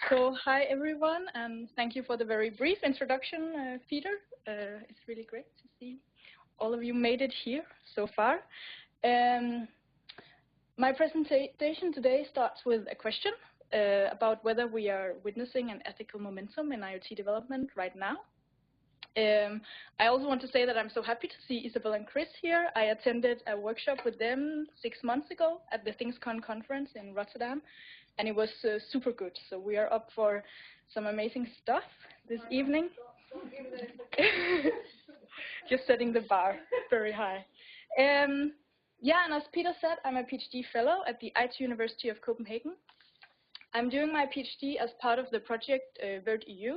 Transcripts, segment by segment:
So hi everyone, and thank you for the very brief introduction, Peter. It's really great to see all of you made it here so far. My presentation today starts with a question about whether we are witnessing an ethical momentum in IoT development right now. I also want to say that I'm so happy to see Isabel and Chris here. I attended a workshop with them 6 months ago at the ThingsCon conference in Rotterdam, and it was super good. So we are up for some amazing stuff this evening. Just setting the bar very high. Yeah, and as Peter said, I'm a PhD fellow at the Iot University of Copenhagen. I'm doing my PhD as part of the project VERT-EU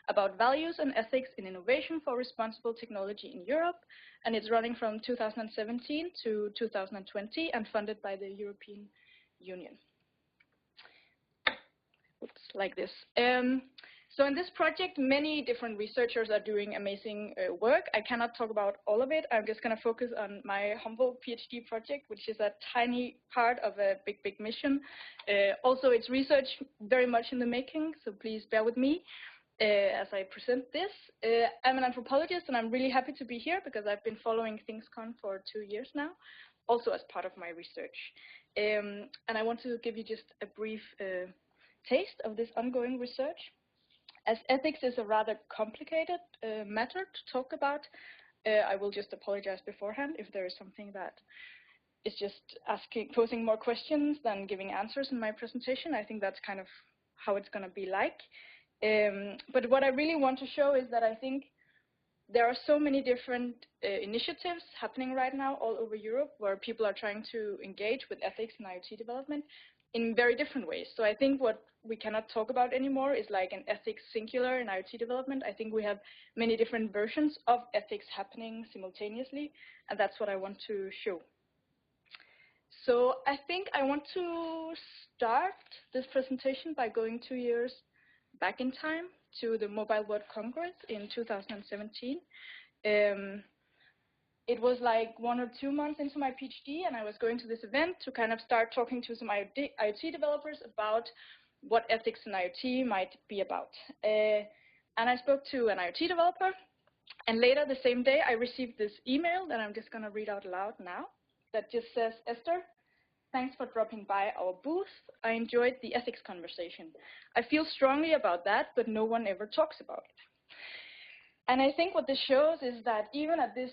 about values and ethics in innovation for responsible technology in Europe, and it's running from 2017 to 2020 and funded by the European Union. Oops, like this. So in this project, many different researchers are doing amazing work. I cannot talk about all of it. I'm just going to focus on my humble PhD project, which is a tiny part of a big, big mission. Also, it's research very much in the making, so please bear with me as I present this. I'm an anthropologist, and I'm really happy to be here because I've been following ThingsCon for 2 years now, also as part of my research. And I want to give you just a brief taste of this ongoing research. As ethics is a rather complicated matter to talk about, I will just apologize beforehand if there is something that is just posing more questions than giving answers in my presentation. I think that's kind of how it's going to be like. But what I really want to show is that I think there are so many different initiatives happening right now all over Europe where people are trying to engage with ethics in IoT development in very different ways. So I think what we cannot talk about anymore is like an ethics singular in IoT development. I think we have many different versions of ethics happening simultaneously, and that's what I want to show. So I think I want to start this presentation by going 2 years back in time to the Mobile World Congress in 2017. It was like 1 or 2 months into my PhD, and I was going to this event to kind of start talking to some IoT developers about what ethics in IoT might be about. And I spoke to an IoT developer, and later the same day I received this email that I'm just going to read out loud now that just says, Esther, thanks for dropping by our booth. I enjoyed the ethics conversation. I feel strongly about that, but no one ever talks about it. And I think what this shows is that even at this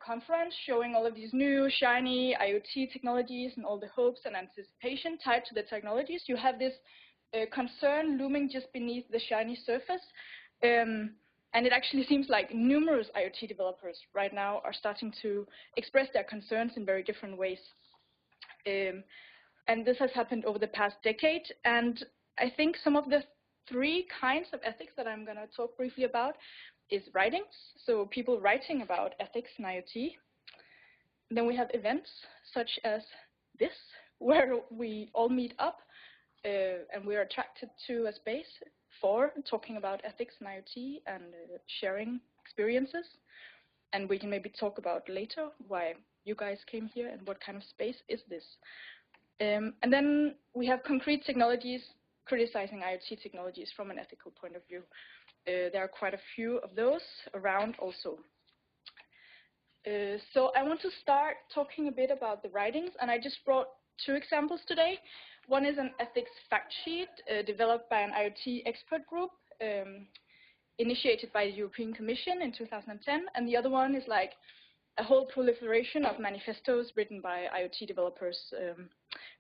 conference, showing all of these new, shiny IoT technologies and all the hopes and anticipation tied to the technologies, you have this concern looming just beneath the shiny surface. And it actually seems like numerous IoT developers right now are starting to express their concerns in very different ways. And this has happened over the past decade. And I think some of the 3 kinds of ethics that I'm going to talk briefly about is writings, so people writing about ethics in IoT. Then we have events such as this, where we all meet up and we're attracted to a space for talking about ethics in IoT and sharing experiences. And we can maybe talk about later why you guys came here and what kind of space is this. And then we have concrete technologies criticizing IoT technologies from an ethical point of view. There are quite a few of those around also. So I want to start talking a bit about the writings, and I just brought 2 examples today. One is an ethics fact sheet developed by an IoT expert group initiated by the European Commission in 2010, and the other one is like a whole proliferation of manifestos written by IoT developers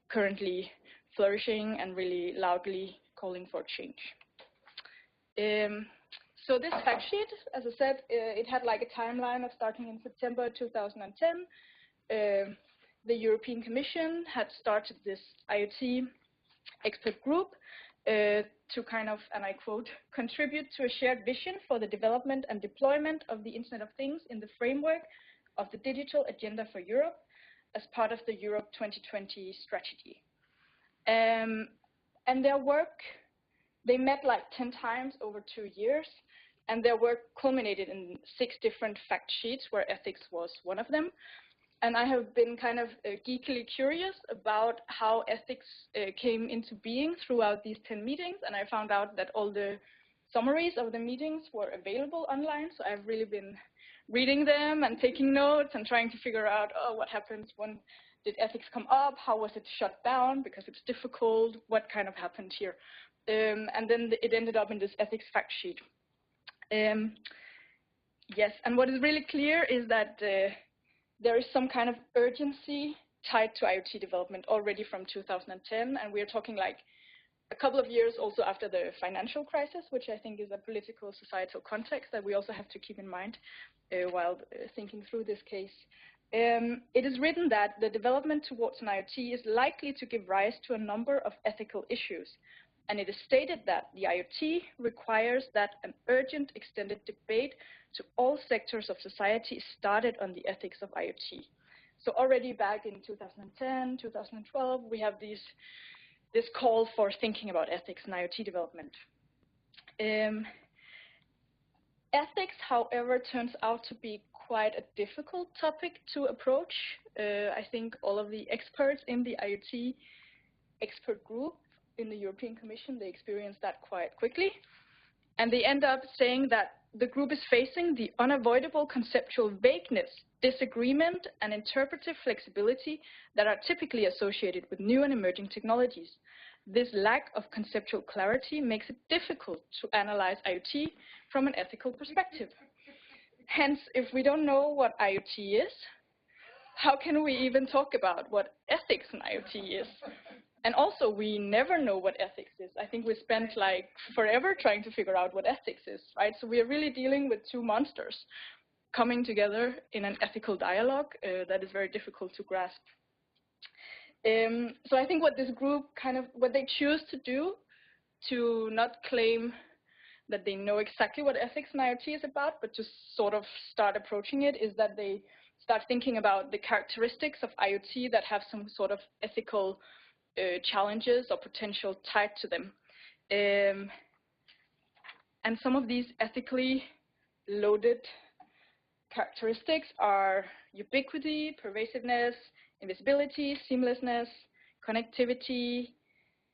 currently flourishing and really loudly calling for change. So this fact sheet, as I said, it had like a timeline of starting in September 2010. The European Commission had started this IoT expert group to kind of, and I quote, contribute to a shared vision for the development and deployment of the Internet of Things in the framework of the digital agenda for Europe as part of the Europe 2020 strategy. And their work, they met like 10 times over 2 years, and their work culminated in 6 different fact sheets where ethics was one of them. And I have been kind of geekily curious about how ethics came into being throughout these 10 meetings, and I found out that all the summaries of the meetings were available online, so I've really been reading them and taking notes and trying to figure out, oh, what happens when did ethics come up, how was it shut down because it's difficult, what kind of happened here. And then it ended up in this ethics fact sheet. Yes, and what is really clear is that there is some kind of urgency tied to IoT development already from 2010, and we're talking like a couple of years also after the financial crisis, which I think is a political, societal context that we also have to keep in mind while thinking through this case. It is written that the development towards an IoT is likely to give rise to a number of ethical issues, and it is stated that the IoT requires that an urgent extended debate to all sectors of society is started on the ethics of IoT. So already back in 2010, 2012, we have this call for thinking about ethics in IoT development. Ethics, however, turns out to be quite a difficult topic to approach. I think all of the experts in the IoT expert group in the European Commission, they experienced that quite quickly. And they end up saying that the group is facing the unavoidable conceptual vagueness, disagreement, and interpretive flexibility that are typically associated with new and emerging technologies. This lack of conceptual clarity makes it difficult to analyze IoT from an ethical perspective. Hence, if we don't know what IoT is, how can we even talk about what ethics in IoT is? And also, we never know what ethics is. I think we spent like forever trying to figure out what ethics is, right? So we are really dealing with two monsters coming together in an ethical dialogue that is very difficult to grasp. So I think what this group what they choose to do to not claim that they know exactly what ethics in IoT is about, but to sort of start approaching it, is that they start thinking about the characteristics of IoT that have some sort of ethical challenges or potential tied to them. And some of these ethically loaded characteristics are ubiquity, pervasiveness, invisibility, seamlessness, connectivity,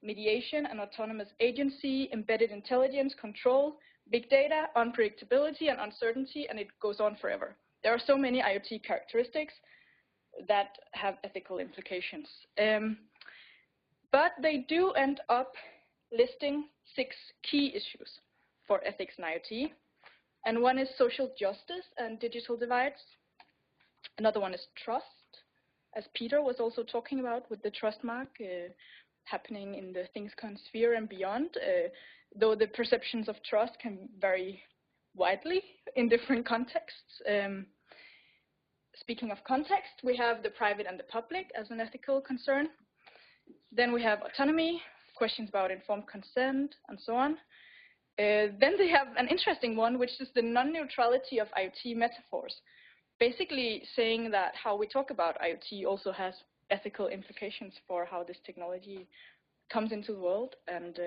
mediation and autonomous agency, embedded intelligence, control, big data, unpredictability and uncertainty, and it goes on forever. There are so many IoT characteristics that have ethical implications. But they do end up listing 6 key issues for ethics in IoT. And one is social justice and digital divides. Another one is trust, as Peter was also talking about with the trust mark happening in the ThingsCon sphere and beyond, though the perceptions of trust can vary widely in different contexts. Speaking of context, we have the private and the public as an ethical concern. Then we have autonomy, questions about informed consent, and so on. Then they have an interesting one, which is the non-neutrality of IoT metaphors, basically saying that how we talk about IoT also has ethical implications for how this technology comes into the world. And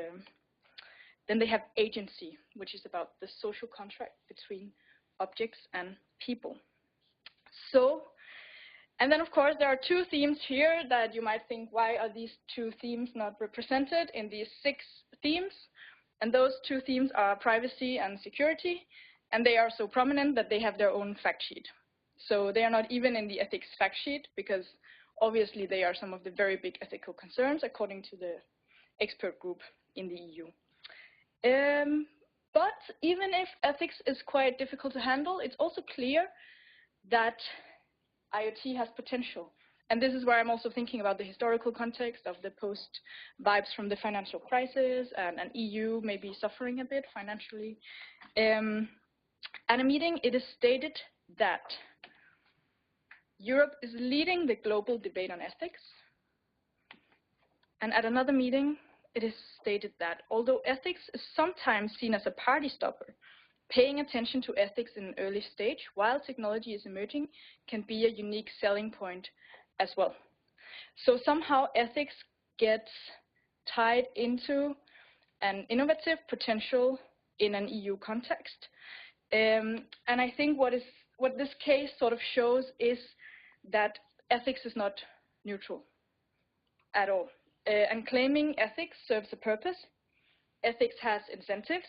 then they have agency, which is about the social contract between objects and people. So, and then of course there are 2 themes here that you might think, why are these 2 themes not represented in these 6 themes? And those 2 themes are privacy and security, and they are so prominent that they have their own fact sheet. So they are not even in the ethics fact sheet, because obviously they are some of the very big ethical concerns according to the expert group in the EU. But even if ethics is quite difficult to handle, it's also clear that IoT has potential. And this is where I'm also thinking about the historical context of the post-vibes from the financial crisis and EU maybe suffering a bit financially. At a meeting, it is stated that Europe is leading the global debate on ethics. And at another meeting, it is stated that although ethics is sometimes seen as a party stopper, paying attention to ethics in an early stage while technology is emerging can be a unique selling point as well. So somehow ethics gets tied into an innovative potential in an EU context. And I think what this case sort of shows is that ethics is not neutral at all. And claiming ethics serves a purpose. Ethics has incentives.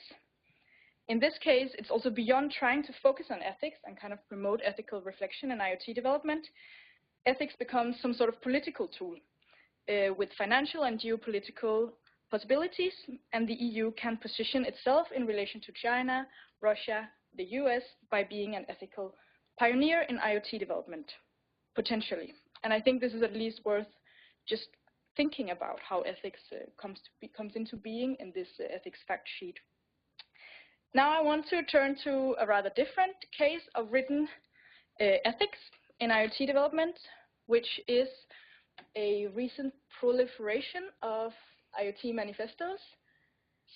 In this case, it's also beyond trying to focus on ethics and kind of promote ethical reflection in IoT development. Ethics becomes some sort of political tool with financial and geopolitical possibilities, and the EU can position itself in relation to China, Russia, the US by being an ethical pioneer in IoT development, potentially. And I think this is at least worth just thinking about how ethics comes into being in this ethics fact sheet. Now I want to turn to a rather different case of written ethics in IoT development, which is a recent proliferation of IoT manifestos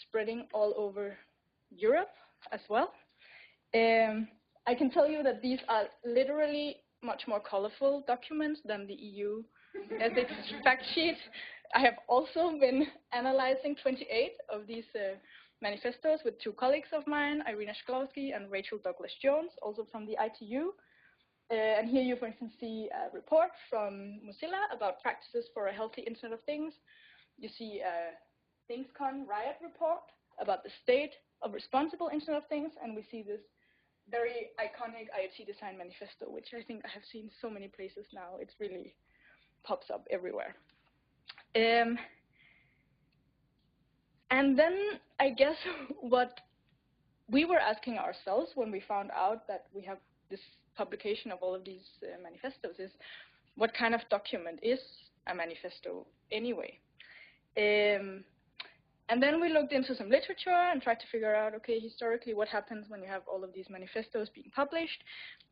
spreading all over Europe as well. I can tell you that these are literally much more colorful documents than the EU ethics fact sheet. I have also been analyzing 28 of these manifestos with two colleagues of mine, Irina Shklowski and Rachel Douglas-Jones, also from the ITU. And here you, for instance, see a report from Mozilla about practices for a healthy Internet of Things. You see a ThingsCon Riot report about the state of responsible Internet of Things, and we see this very iconic IoT Design Manifesto, which I think I have seen so many places now. It really pops up everywhere. And then I guess what we were asking ourselves when we found out that we have this publication of all of these manifestos is, what kind of document is a manifesto anyway? And then we looked into some literature and tried to figure out, okay, historically, what happens when you have all of these manifestos being published.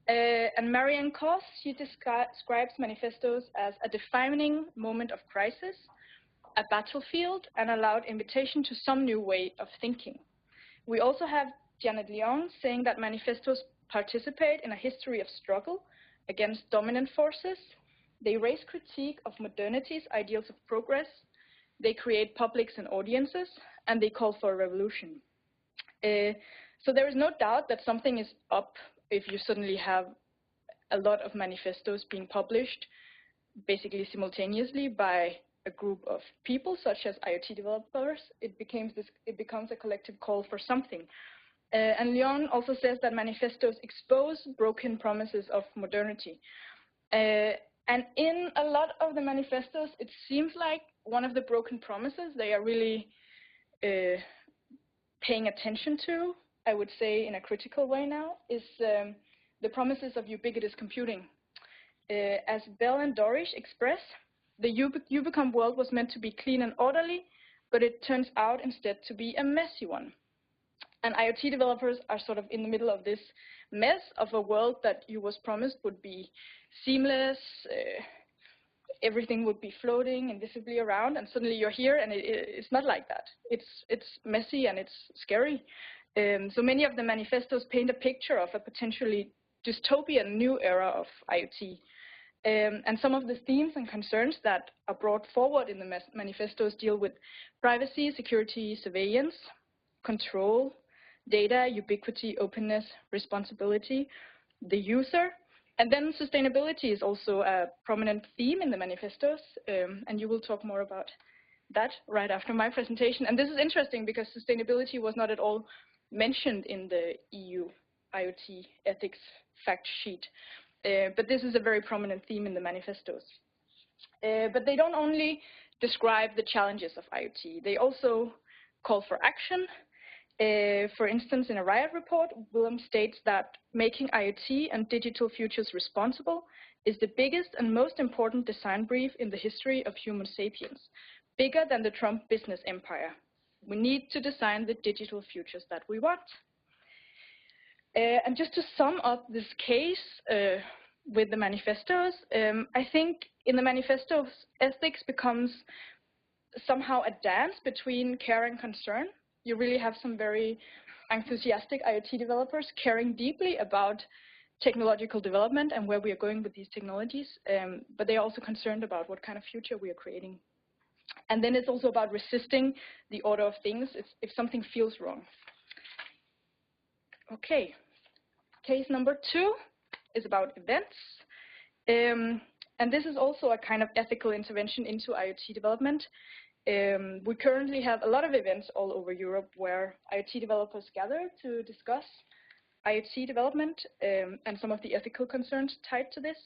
And Marianne Kos, she describes manifestos as a defining moment of crisis, a battlefield, and a loud invitation to some new way of thinking. We also have Janet Leong saying that manifestos participate in a history of struggle against dominant forces. They raise critique of modernity's ideals of progress. They create publics and audiences, and they call for a revolution. So there is no doubt that something is up if you suddenly have a lot of manifestos being published basically simultaneously by a group of people, such as IoT developers. It becomes a collective call for something. And Leon also says that manifestos expose broken promises of modernity. And in a lot of the manifestos, it seems like one of the broken promises they are really paying attention to, I would say in a critical way now, is the promises of ubiquitous computing. As Bell and Dorish express, the Ubicom world was meant to be clean and orderly, but it turns out instead to be a messy one. And IoT developers are sort of in the middle of this mess of a world that you was promised would be seamless, everything would be floating invisibly around, and suddenly you're here and it's not like that. It's messy and it's scary. So many of the manifestos paint a picture of a potentially dystopian new era of IoT. And some of the themes and concerns that are brought forward in the manifestos deal with privacy, security, surveillance, control, data, ubiquity, openness, responsibility, the user. And then sustainability is also a prominent theme in the manifestos, and you will talk more about that right after my presentation. And this is interesting because sustainability was not at all mentioned in the EU IoT ethics fact sheet. But this is a very prominent theme in the manifestos. But they don't only describe the challenges of IoT, they also call for action. For instance, in a Riot report, Willem states that making IoT and digital futures responsible is the biggest and most important design brief in the history of Homo sapiens, bigger than the Trump business empire. We need to design the digital futures that we want. And just to sum up this case with the manifestos, I think in the manifestos, ethics becomes somehow a dance between care and concern. You really have some very enthusiastic IoT developers caring deeply about technological development and where we are going with these technologies, but they are also concerned about what kind of future we are creating. And then it's also about resisting the order of things if something feels wrong. Okay, case number 2 is about events. And this is also a kind of ethical intervention into IoT development. We currently have a lot of events all over Europe where IoT developers gather to discuss IoT development and some of the ethical concerns tied to this.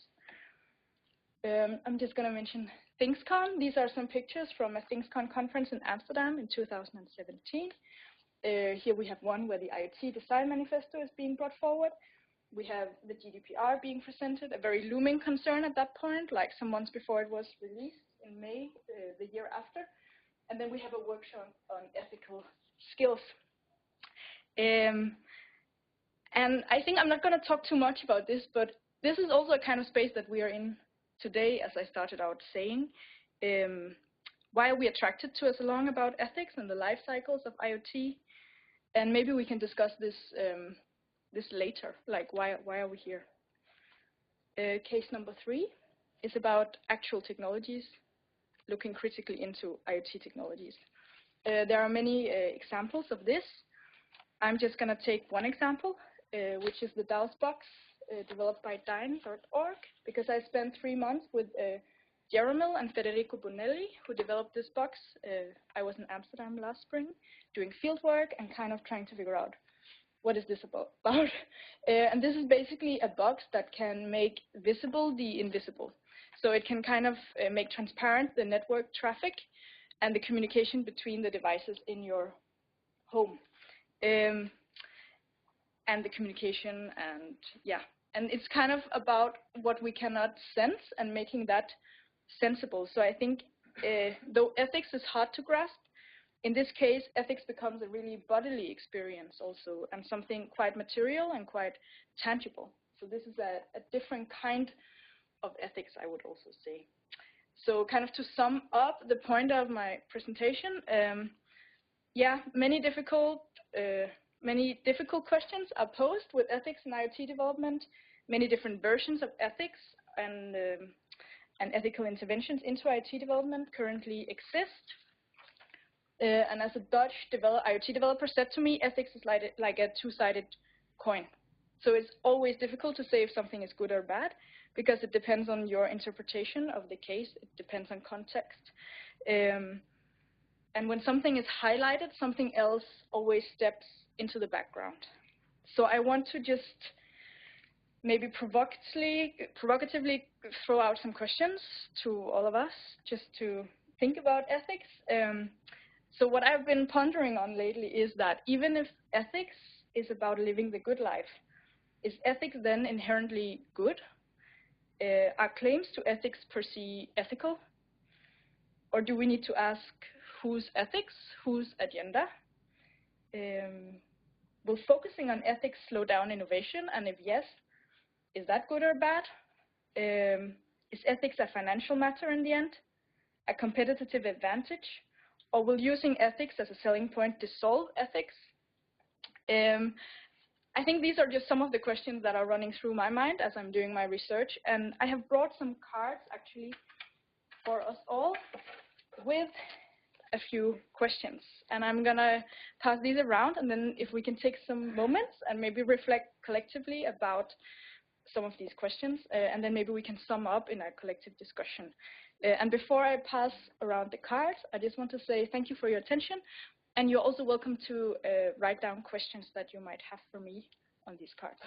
I'm just going to mention ThingsCon. These are some pictures from a ThingsCon conference in Amsterdam in 2017. Here we have one where the Iot Design Manifesto is being brought forward. We have the GDPR being presented, a very looming concern at that point, like some months before it was released in May, the year after. And then we have a workshop on ethical skills. And I think I'm not going to talk too much about this, but this is also a kind of space that we are in today, as I started out saying. Why are we attracted to a salon about ethics and the life cycles of IoT? And maybe we can discuss this this later, like why are we here? Case number 3 is about actual technologies, looking critically into IoT technologies. There are many examples of this. I'm just going to take one example, which is the DAOS box developed by Dyn.org, because I spent 3 months with Jeromil and Federico Bonelli, who developed this box. I was in Amsterdam last spring doing field work and kind of trying to figure out what is this about. And this is basically a box that can make visible the invisible. So it can kind of make transparent the network traffic and the communication between the devices in your home. And the communication and yeah. And it's kind of about what we cannot sense and making that sensible. So I think though ethics is hard to grasp, in this case, ethics becomes a really bodily experience also, and something quite material and quite tangible. So this is a different kind of ethics, I would also say. So kind of to sum up the point of my presentation, yeah, many difficult questions are posed with ethics in IoT development. Many different versions of ethics and ethical interventions into IoT development currently exist. And as a Dutch IoT developer said to me, ethics is like a two-sided coin. So it's always difficult to say if something is good or bad, because it depends on your interpretation of the case. It depends on context. And when something is highlighted, something else always steps into the background. So I want to just maybe provocatively throw out some questions to all of us, just to think about ethics. So what I've been pondering on lately is that even if ethics is about living the good life, is ethics then inherently good? Are claims to ethics per se ethical? Or do we need to ask whose ethics, whose agenda? Will focusing on ethics slow down innovation? And if yes, is that good or bad? Is ethics a financial matter in the end? A competitive advantage? Or will using ethics as a selling point dissolve ethics? I think these are just some of the questions that are running through my mind as I'm doing my research. And I have brought some cards, actually, for us all with a few questions. And I'm going to pass these around, and then if we can take some moments and maybe reflect collectively about some of these questions, and then maybe we can sum up in a collective discussion. And before I pass around the cards, I just want to say thank you for your attention. And you're also welcome to write down questions that you might have for me on these cards.